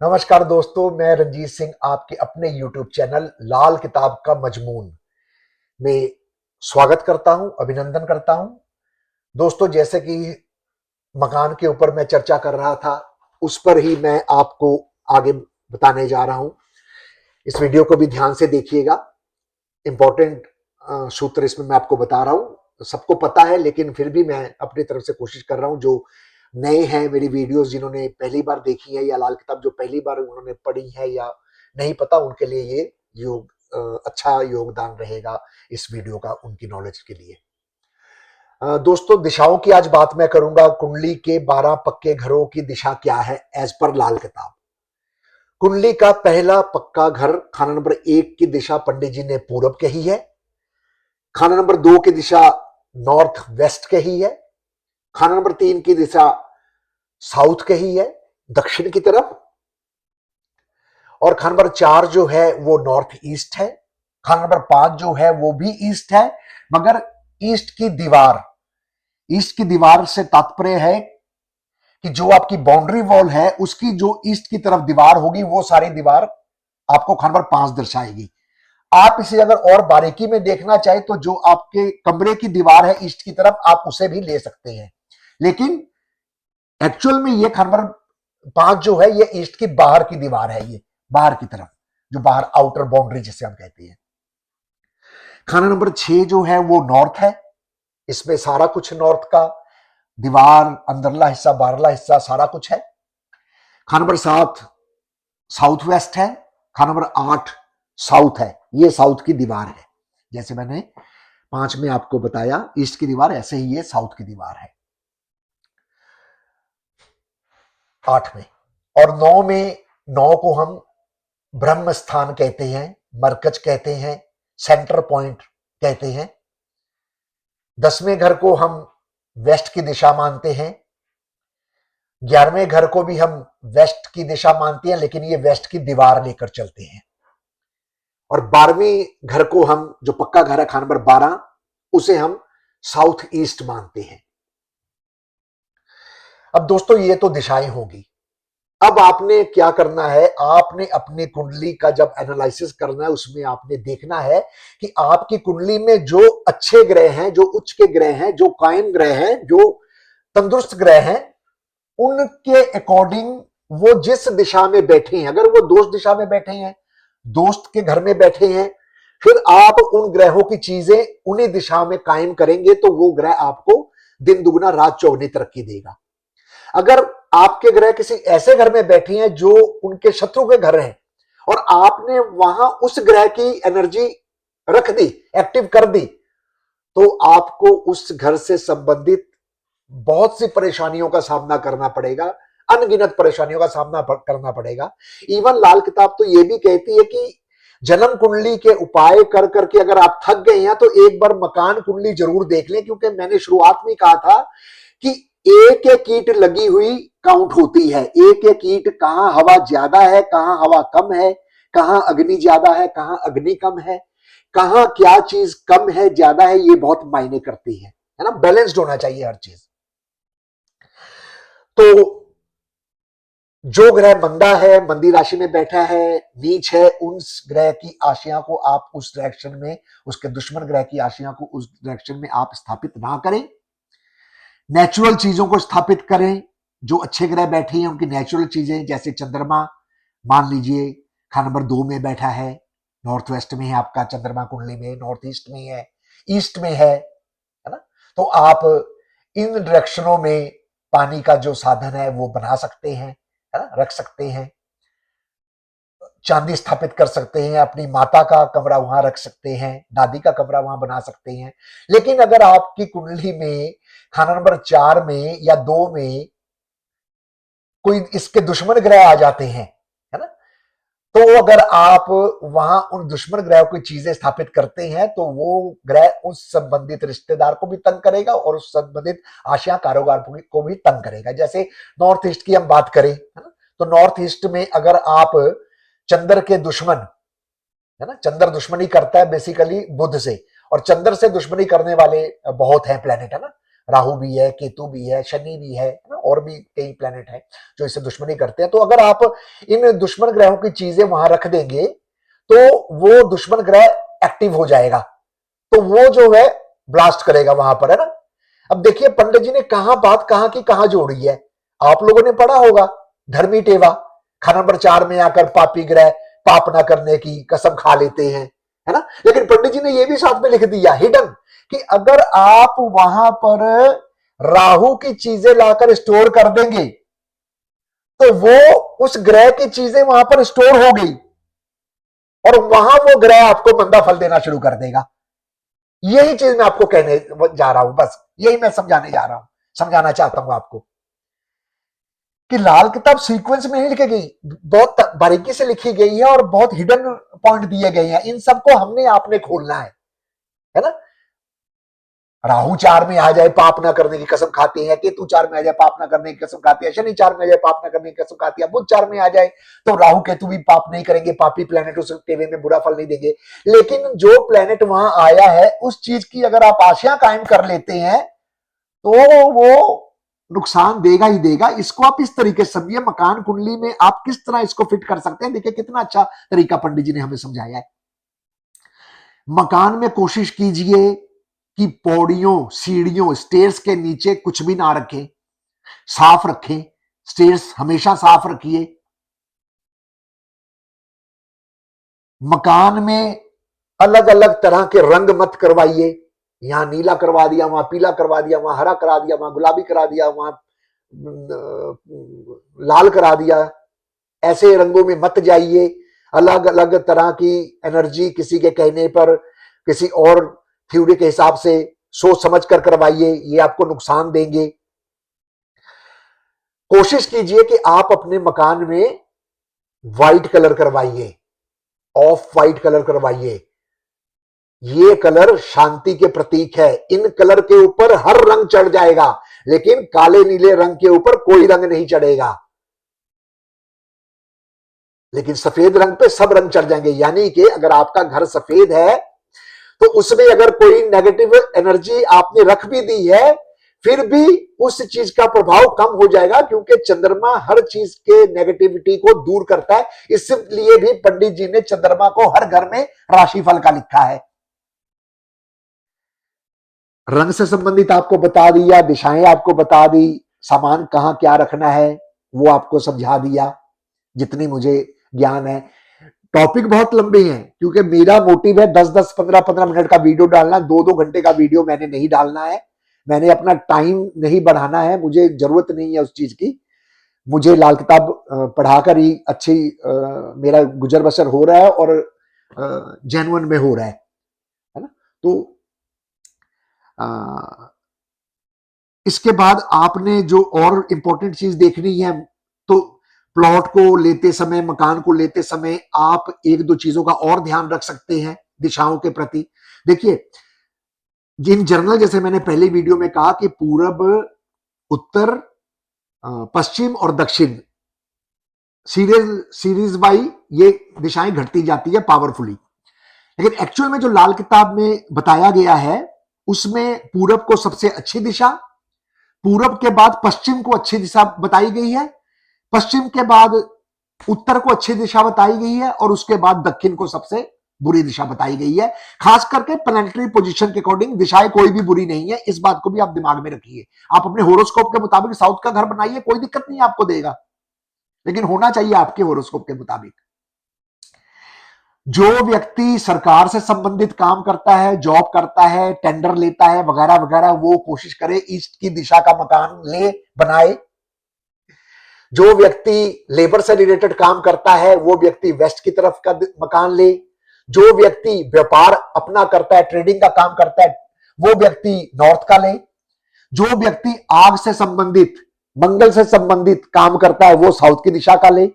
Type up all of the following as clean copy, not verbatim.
नमस्कार दोस्तों, मैं रंजीत सिंह आपके अपने YouTube चैनल लाल किताब का मजमून में स्वागत करता हूं, अभिनंदन करता हूं। दोस्तों, जैसे कि मकान के ऊपर मैं चर्चा कर रहा था, उस पर ही मैं आपको आगे बताने जा रहा हूं। इस वीडियो को भी ध्यान से देखिएगा। इंपॉर्टेंट सूत्र इसमें मैं आपको बता रहा हूं। सबको पता है, लेकिन फिर भी मैं अपनी तरफ से कोशिश कर रहा हूं। जो नए हैं मेरी वीडियोस, जिन्होंने पहली बार देखी है, या लाल किताब जो पहली बार उन्होंने पढ़ी है या नहीं पता, उनके लिए ये अच्छा योगदान रहेगा इस वीडियो का, उनकी नॉलेज के लिए। दोस्तों, दिशाओं की आज बात मैं करूंगा। कुंडली के 12 पक्के घरों की दिशा क्या है एज पर लाल किताब। कुंडली का पहला पक्का घर खाना नंबर 1 की दिशा पंडित जी ने पूरब कही है। खाना नंबर 2 की दिशा नॉर्थ वेस्ट कही है। खाना नंबर 3 की दिशा साउथ कही है, दक्षिण की तरफ। और खाना नंबर 4 जो है वो नॉर्थ ईस्ट है। खाना नंबर 5 जो है वो भी ईस्ट है, मगर ईस्ट की दीवार से तात्पर्य है कि जो आपकी बाउंड्री वॉल है उसकी जो ईस्ट की तरफ दीवार होगी, वो सारी दीवार आपको खाना नंबर 5 दर्शाएगी। आप इसे अगर और बारीकी में देखना चाहे तो जो आपके कमरे की दीवार है ईस्ट की तरफ, आप उसे भी ले सकते हैं, लेकिन एक्चुअल में ये खाना नंबर 5 जो है ये ईस्ट की बाहर की दीवार है, ये बाहर की तरफ, जो बाहर आउटर बाउंड्री जिसे हम कहते हैं। खाना नंबर 6 जो है वो नॉर्थ है। इसमें सारा कुछ नॉर्थ का, दीवार, अंदरला हिस्सा, बाहरला हिस्सा, सारा कुछ है। खाना नंबर 7 साउथ वेस्ट है। खाना नंबर 8 साउथ है, ये साउथ की दीवार है। जैसे मैंने 5 में आपको बताया ईस्ट की दीवार, ऐसे ही ये साउथ की दीवार है 8 में। और 9 में, 9 को हम ब्रह्म स्थान कहते हैं, मरकज कहते हैं, सेंटर पॉइंट कहते हैं। 10वें घर को हम वेस्ट की दिशा मानते हैं। 11वें घर को भी हम वेस्ट की दिशा मानते हैं, लेकिन ये वेस्ट की दीवार लेकर चलते हैं। और 12वें घर को हम, जो पक्का घर है खाना नंबर 12, उसे हम साउथ ईस्ट मानते हैं। अब दोस्तों, ये तो दिशाएं होगी। अब आपने क्या करना है, आपने अपनी कुंडली का जब एनालिसिस करना है, उसमें आपने देखना है कि आपकी कुंडली में जो अच्छे ग्रह हैं, जो उच्च के ग्रह हैं, जो कायम ग्रह हैं, जो तंदुरुस्त ग्रह हैं, उनके अकॉर्डिंग वो जिस दिशा में बैठे हैं, अगर वो दोस्त दिशा में बैठे हैं, दोस्त के घर में बैठे हैं, फिर आप उन ग्रहों की चीजें उन्हीं दिशा में कायम करेंगे तो वो ग्रह आपको दिन दुगना रात चौगुनी तरक्की देगा। अगर आपके ग्रह किसी ऐसे घर में बैठे हैं जो उनके शत्रु के घर हैं, और आपने वहां उस ग्रह की एनर्जी रख दी, एक्टिव कर दी, तो आपको उस घर से संबंधित बहुत सी परेशानियों का सामना करना पड़ेगा, अनगिनत परेशानियों का सामना करना पड़ेगा। इवन लाल किताब तो यह भी कहती है कि जन्म कुंडली के उपाय कर करके अगर आप थक गए हैं तो एक बार मकान कुंडली जरूर देख लें, क्योंकि मैंने शुरुआत में कहा था कि एक एक कीट लगी हुई काउंट होती है। एक एक कीट, कहां हवा ज्यादा है, कहां हवा कम है, कहां अग्नि ज्यादा है, कहां अग्नि कम है, कहां क्या चीज कम है, ज्यादा है, ये बहुत मायने करती है ना। बैलेंस्ड होना चाहिए हर चीज। तो जो ग्रह मंदा है, मंदी राशि में बैठा है, नीच है, उस ग्रह की आशिया को आप उस डायरेक्शन में, उसके दुश्मन ग्रह की आशिया को उस डायरेक्शन में आप स्थापित ना करें। नेचुरल चीजों को स्थापित करें। जो अच्छे ग्रह बैठे हैं उनकी नेचुरल चीजें, जैसे चंद्रमा, मान लीजिए खाना नंबर 2 में बैठा है, नॉर्थ वेस्ट में है आपका चंद्रमा कुंडली में, नॉर्थ ईस्ट में है, ईस्ट में है ना। तो आप इन डायरेक्शनों में पानी का जो साधन है वो बना सकते हैं, है ना, रख सकते हैं। चांदी स्थापित कर सकते हैं, अपनी माता का कमरा वहां रख सकते हैं, दादी का कमरा वहां बना सकते हैं। लेकिन अगर आपकी कुंडली में खाना नंबर 4 में या 2 में कोई इसके दुश्मन ग्रह आ जाते हैं, है ना, तो अगर आप वहां उन दुश्मन ग्रहों की चीजें स्थापित करते हैं तो वो ग्रह उस संबंधित रिश्तेदार को भी तंग करेगा और उस संबंधित आशिया कारोबार को भी तंग करेगा। जैसे नॉर्थ ईस्ट की हम बात करें, है ना, तो नॉर्थ ईस्ट में अगर आप चंद्र के दुश्मन, है ना, चंद्र दुश्मनी करता है बेसिकली बुध से, और चंद्र से दुश्मनी करने वाले बहुत हैं प्लेनेट, है ना। राहु भी है, केतु भी है, शनि भी है ना, और भी कई प्लेनेट हैं जो इससे दुश्मनी करते हैं। तो अगर आप इन दुश्मन ग्रहों की चीजें वहां रख देंगे तो वो दुश्मन ग्रह एक्टिव हो जाएगा, तो वो जो है ब्लास्ट करेगा वहां पर, है ना। अब देखिए पंडित जी ने कहां बात कहां की कहां जोड़ी है, आप लोगों ने पढ़ा होगा धर्मी टेवा, खा नंबर 4 में आकर पापी ग्रह पाप ना करने की कसम खा लेते हैं, है ना। लेकिन पंडित जी ने यह भी साथ में लिख दिया हिडन कि अगर आप वहां पर राहु की चीजें लाकर स्टोर कर देंगे तो वो उस ग्रह की चीजें वहां पर स्टोर हो गई और वहां वो ग्रह आपको मंदा फल देना शुरू कर देगा। यही चीज मैं आपको कहने जा रहा हूं, बस यही मैं समझाने जा रहा हूं, समझाना चाहता हूं आपको कि लाल किताब सीक्वेंस में नहीं लिखी गई, बहुत बारीकी से लिखी गई है और बहुत हिडन पॉइंट दिए गए हैं। इन सबको हमने आपने खोलना है ना। राहु 4 में आ जाए पाप ना करने की कसम खाते हैं, केतु 4 में आ जाए पाप ना करने की कसम खाते हैं, शनि 4 में आ जाए पाप ना करने की कसम खाती है, बुध 4 में आ जाए तो राहु केतु भी पाप नहीं करेंगे, पापी प्लेनेट उस टेवे में बुरा फल नहीं देंगे। लेकिन जो प्लेनेट वहां आया है उस चीज की अगर आप आशा कायम कर लेते हैं तो वो नुकसान देगा ही देगा। इसको आप इस तरीके से समझिए, मकान कुंडली में आप किस तरह इसको फिट कर सकते हैं। देखिए कितना अच्छा तरीका पंडित जी ने हमें समझाया है। मकान में कोशिश कीजिए कि पौड़ियों सीढ़ियों स्टेयर्स के नीचे कुछ भी ना रखें, साफ रखें, स्टेयर्स हमेशा साफ रखिए। मकान में अलग अलग तरह के रंग मत करवाइए, यहां नीला करवा दिया, वहां पीला करवा दिया, वहां हरा करा दिया, वहां गुलाबी करा दिया, वहां लाल करा दिया। ऐसे रंगों में मत जाइए। अलग अलग तरह की एनर्जी किसी के कहने पर, किसी और थ्योरी के हिसाब से सोच समझ कर करवाइए, ये आपको नुकसान देंगे। कोशिश कीजिए कि आप अपने मकान में व्हाइट कलर करवाइए, ऑफ व्हाइट कलर करवाइए। ये कलर शांति के प्रतीक है। इन कलर के ऊपर हर रंग चढ़ जाएगा लेकिन काले नीले रंग के ऊपर कोई रंग नहीं चढ़ेगा, लेकिन सफेद रंग पे सब रंग चढ़ जाएंगे। यानी कि अगर आपका घर सफेद है तो उसमें अगर कोई नेगेटिव एनर्जी आपने रख भी दी है फिर भी उस चीज का प्रभाव कम हो जाएगा, क्योंकि चंद्रमा हर चीज के नेगेटिविटी को दूर करता है। इसलिए भी पंडित जी ने चंद्रमा को हर घर में राशिफल का लिखा है। रंग से संबंधित आपको बता दिया, दिशाएं आपको बता दी, सामान कहां क्या रखना है वो आपको समझा दिया जितनी मुझे ज्ञान है। टॉपिक बहुत लंबे हैं क्योंकि मेरा मोटिव है 10-10, 15-15 मिनट का वीडियो डालना, 2-2 घंटे का वीडियो मैंने नहीं डालना है। मैंने अपना टाइम नहीं बढ़ाना है, मुझे जरूरत नहीं है उस चीज की। मुझे लाल किताब पढ़ाकर ही अच्छी मेरा गुजर बसर हो रहा है और जेन्युइन में हो रहा है ना। तो इसके बाद आपने जो और इंपॉर्टेंट चीज देखनी है, तो प्लॉट को लेते समय, मकान को लेते समय आप एक दो चीजों का और ध्यान रख सकते हैं दिशाओं के प्रति। देखिए इन जनरल, जैसे मैंने पहले वीडियो में कहा कि पूरब, उत्तर, पश्चिम और दक्षिण सीरीज बाई ये दिशाएं घटती जाती है पावरफुली। लेकिन एक्चुअल में जो लाल किताब में बताया गया है उसमें पूरब को सबसे अच्छी दिशा, पूरब के बाद पश्चिम को अच्छी दिशा बताई गई है, पश्चिम के बाद उत्तर को अच्छी दिशा बताई गई है और उसके बाद दक्षिण को सबसे बुरी दिशा बताई गई है। खास करके प्लैनेटरी पोजीशन के अकॉर्डिंग दिशाएं कोई भी बुरी नहीं है, इस बात को भी आप दिमाग में रखिए। आप अपने होरोस्कोप के मुताबिक साउथ का घर बनाइए, कोई दिक्कत नहीं आपको देगा, लेकिन होना चाहिए आपके होरोस्कोप के मुताबिक। जो व्यक्ति सरकार से संबंधित काम करता है, जॉब करता है, टेंडर लेता है वगैरह वगैरह, वो कोशिश करे ईस्ट की दिशा का मकान ले बनाए। जो व्यक्ति लेबर से रिलेटेड काम करता है वो व्यक्ति वेस्ट की तरफ का मकान ले। जो व्यक्ति व्यापार अपना करता है, ट्रेडिंग का काम करता है, वो व्यक्ति नॉर्थ का ले। जो व्यक्ति आग से संबंधित, मंगल से संबंधित काम करता है वो साउथ की दिशा का ले।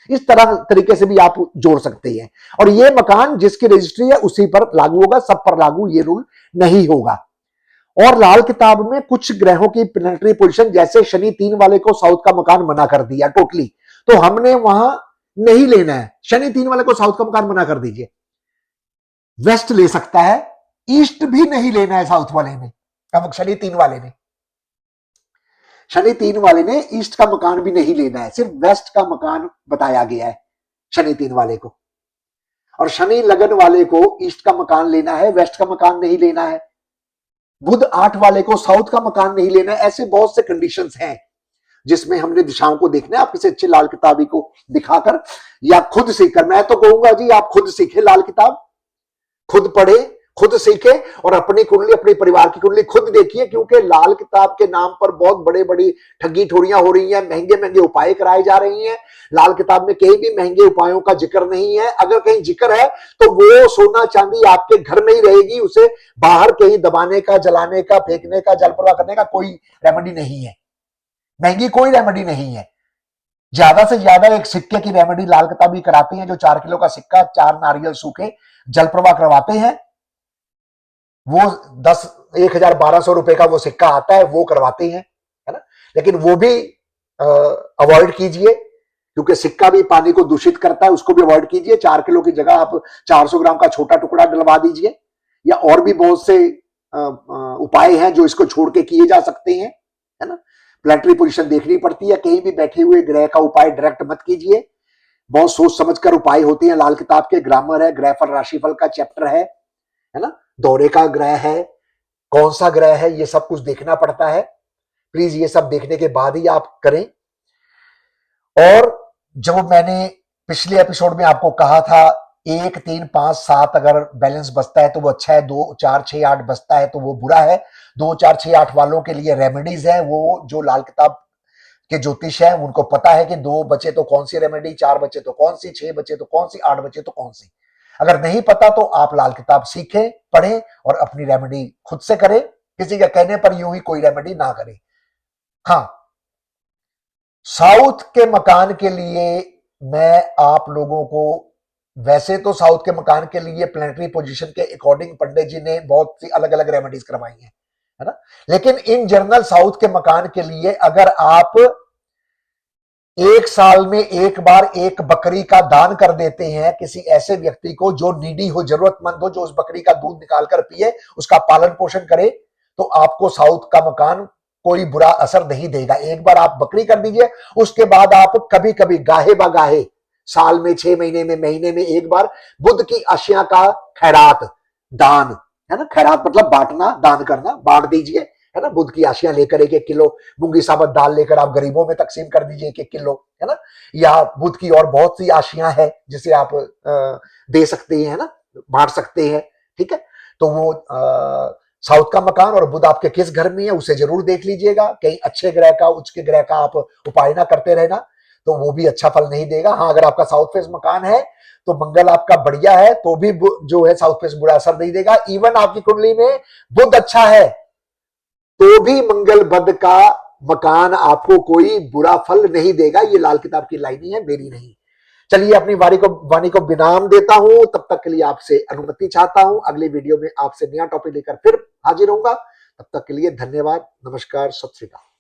इस तरह तरीके से भी आप जोड़ सकते हैं। और ये मकान जिसकी रजिस्ट्री है उसी पर लागू होगा, सब पर लागू ये रूल नहीं होगा। और लाल किताब में कुछ ग्रहों की प्लैनेटरी पोजीशन, जैसे शनि 3 वाले को साउथ का मकान मना कर दिया टोटली, तो हमने वहां नहीं लेना है। शनि 3 वाले को साउथ का मकान मना कर दीजिए, वेस्ट ले सकता है, ईस्ट भी नहीं लेना है साउथ वाले ने, अब शनि 3 वाले ने। शनि 3 वाले ने ईस्ट का मकान भी नहीं लेना है, सिर्फ वेस्ट का मकान बताया गया है शनि 3 वाले को। और शनि लगन वाले को ईस्ट का मकान लेना है, वेस्ट का मकान नहीं लेना है। बुध 8 वाले को साउथ का मकान नहीं लेना है। ऐसे बहुत से कंडीशंस हैं जिसमें हमने दिशाओं को देखना है। आप किसी अच्छे लाल किताबी को दिखाकर या खुद सीखकर, मैं तो कहूंगा जी आप खुद सीखे लाल किताब, खुद पढ़े, खुद सीखे और अपनी कुंडली, अपने परिवार की कुंडली खुद देखिए, क्योंकि लाल किताब के नाम पर बहुत बड़े बड़ी ठगी ठोरियां हो रही हैं, महंगे महंगे उपाय कराए जा रही हैं। लाल किताब में कहीं भी महंगे उपायों का जिक्र नहीं है। अगर कहीं जिक्र है तो वो सोना चांदी आपके घर में ही रहेगी, उसे बाहर कहीं दबाने का, जलाने का, फेंकने का, जल प्रवाह करने का कोई रेमेडी नहीं है। महंगी कोई रेमेडी नहीं है। ज्यादा से ज्यादा एक सिक्के की रेमेडी लाल किताबी कराते हैं, जो 4 किलो का सिक्का, 4 नारियल सूखे, जल प्रवाह करवाते हैं, वो 1100 रुपए का वो सिक्का आता है, वो करवाते हैं, है ना। लेकिन वो भी अवॉइड कीजिए, क्योंकि सिक्का भी पानी को दूषित करता है, उसको भी अवॉइड कीजिए। 4 किलो की जगह आप 400 ग्राम का छोटा टुकड़ा डलवा दीजिए, या और भी बहुत से उपाय हैं जो इसको छोड़ के किए जा सकते हैं, है ना। प्लेनेटरी पोजीशन देखनी पड़ती है, कहीं भी बैठे हुए ग्रह का उपाय डायरेक्ट मत कीजिए, बहुत सोच समझकर उपाय होते हैं। लाल किताब के ग्रामर है, ग्रहफल राशिफल का चैप्टर है ना, दौरे का ग्रह है, कौन सा ग्रह है, ये सब कुछ देखना पड़ता है। प्लीज ये सब देखने के बाद ही आप करें। और जो मैंने पिछले एपिसोड में आपको कहा था 1, 3, 5, 7 अगर बैलेंस बचता है तो वो अच्छा है, 2, 4, 6, 8 बचता है तो वो बुरा है। 2, 4, 6, 8 वालों के लिए रेमेडीज है, वो जो लाल किताब के ज्योतिष है उनको पता है कि 2 बचे तो कौन सी रेमेडी, 4 बचे तो कौन सी, 6 बचे तो कौन सी, 8 बचे तो कौन सी। अगर नहीं पता तो आप लाल किताब सीखें, पढ़ें और अपनी रेमेडी खुद से करें, किसी के कहने पर यूं ही कोई रेमेडी ना करें। हाँ, साउथ के मकान के लिए मैं आप लोगों को, वैसे तो साउथ के मकान के लिए प्लेनेटरी पोजीशन के अकॉर्डिंग पंडित जी ने बहुत सी अलग अलग रेमेडीज करवाई है ना। लेकिन इन जनरल साउथ के मकान के लिए अगर आप 1 साल में एक बार एक बकरी का दान कर देते हैं किसी ऐसे व्यक्ति को जो नीडी हो, जरूरतमंद हो, जो उस बकरी का दूध निकालकर पिए, उसका पालन पोषण करे, तो आपको साउथ का मकान कोई बुरा असर नहीं देगा। एक बार आप बकरी कर दीजिए, उसके बाद आप कभी कभी गाहे बगाहे साल में, 6 महीने में, महीने में एक बार बुध की अशिया का खैरात दान, है ना, खैरात मतलब बांटना, दान करना, बांट दीजिए, है ना। बुध की आशियां लेकर 1-1 किलो मूंगी साबत दाल लेकर आप गरीबों में तकसीम कर दीजिए 1-1 किलो, है ना। या बुध की और बहुत सी आशियां हैं जिसे आप दे सकते हैं, है ना, बांट सकते हैं, ठीक है। तो वो साउथ का मकान और बुध आपके किस घर में है उसे जरूर देख लीजिएगा। कहीं अच्छे ग्रह का, उच्च के ग्रह का आप उपाय ना करते रहना, तो वो भी अच्छा फल नहीं देगा। हाँ, अगर आपका साउथ फेस मकान है तो मंगल आपका बढ़िया है तो भी जो है साउथ फेस बुरा असर नहीं देगा। इवन आपकी कुंडली में बुध अच्छा है तो भी मंगल बद का मकान आपको कोई बुरा फल नहीं देगा। ये लाल किताब की लाइन है, मेरी नहीं। चलिए, अपनी वाणी को विराम देता हूं। तब तक के लिए आपसे अनुमति चाहता हूं। अगले वीडियो में आपसे नया टॉपिक लेकर फिर हाजिर होऊंगा। तब तक के लिए धन्यवाद, नमस्कार, सत श्री अकाल।